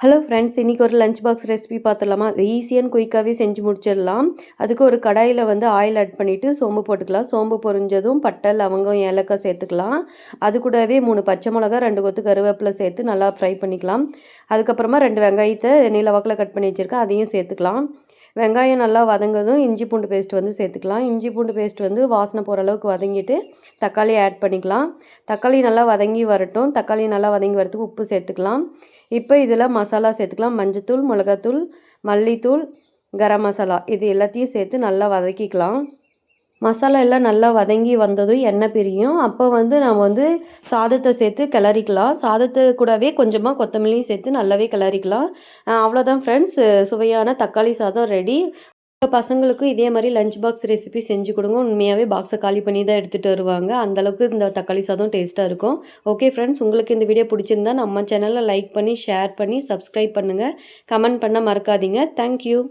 Hello friends, இன்றைக்கி ஒரு lunch box recipe பார்த்துடலாமா? அது ஈஸியாக குயிக்காகவே செஞ்சு முடிச்சிடலாம். அதுக்கு ஒரு கடாயில் ஆயில் ஆட் பண்ணிவிட்டு சோம்பு போட்டுக்கலாம். சோம்பு பொரிஞ்சதும் பட்டை, லவங்கம், ஏலக்காய் சேர்த்துக்கலாம். அது கூடவே 3 பச்சை மிளகா, 2 கொத்து கருவேப்பிலை சேர்த்து நல்லா ஃப்ரை பண்ணிக்கலாம். அதுக்கப்புறமா 2 வெங்காயத்தை நீல வாக்கில் கட் பண்ணி வச்சுருக்கேன், அதையும் சேர்த்துக்கலாம். வெங்காயம் நல்லா வதங்கதும் இஞ்சி பூண்டு பேஸ்ட் சேர்த்துக்கலாம். இஞ்சி பூண்டு பேஸ்ட் வாசனை போகிற அளவுக்கு வதங்கிட்டு தக்காளி ஆட் பண்ணிக்கலாம். தக்காளி நல்லா வதங்கி வரட்டும். தக்காளி நல்லா வதங்கி வரதுக்கு உப்பு சேர்த்துக்கலாம். இப்போ இதில் மசாலா சேர்த்துக்கலாம். மஞ்சத்தூள், மிளகாத்தூள், மல்லித்தூள், கரம் மசாலா இது எல்லாத்தையும் சேர்த்து நல்லா வதக்கிக்கலாம். மசாலா எல்லாம் நல்லா வதங்கி வந்ததும் எண்ணெய் பிரியும். அப்போ நம்ம சாதத்தை சேர்த்து கிளறிக்கலாம். சாதத்தை கூடவே கொஞ்சமாக கொத்தமல்லியும் சேர்த்து நல்லாவே கிளறிக்கலாம். அவ்வளோதான் ஃப்ரெண்ட்ஸ், சுவையான தக்காளி சாதம் ரெடி. இப்போ பசங்களுக்கும் இதே மாதிரி லஞ்ச் பாக்ஸ் ரெசிபி செஞ்சு கொடுங்க. உண்மையாகவே பாக்ஸை காலி பண்ணி தான் எடுத்துகிட்டு வருவாங்க. அந்தளவுக்கு இந்த தக்காளி சாதம் டேஸ்ட்டாக இருக்கும். ஓகே ஃப்ரெண்ட்ஸ், உங்களுக்கு இந்த வீடியோ பிடிச்சிருந்தா நம்ம சேனலை லைக் பண்ணி, ஷேர் பண்ணி, சப்ஸ்கிரைப் பண்ணுங்கள். கமெண்ட் பண்ண மறக்காதீங்க. தேங்க்யூ.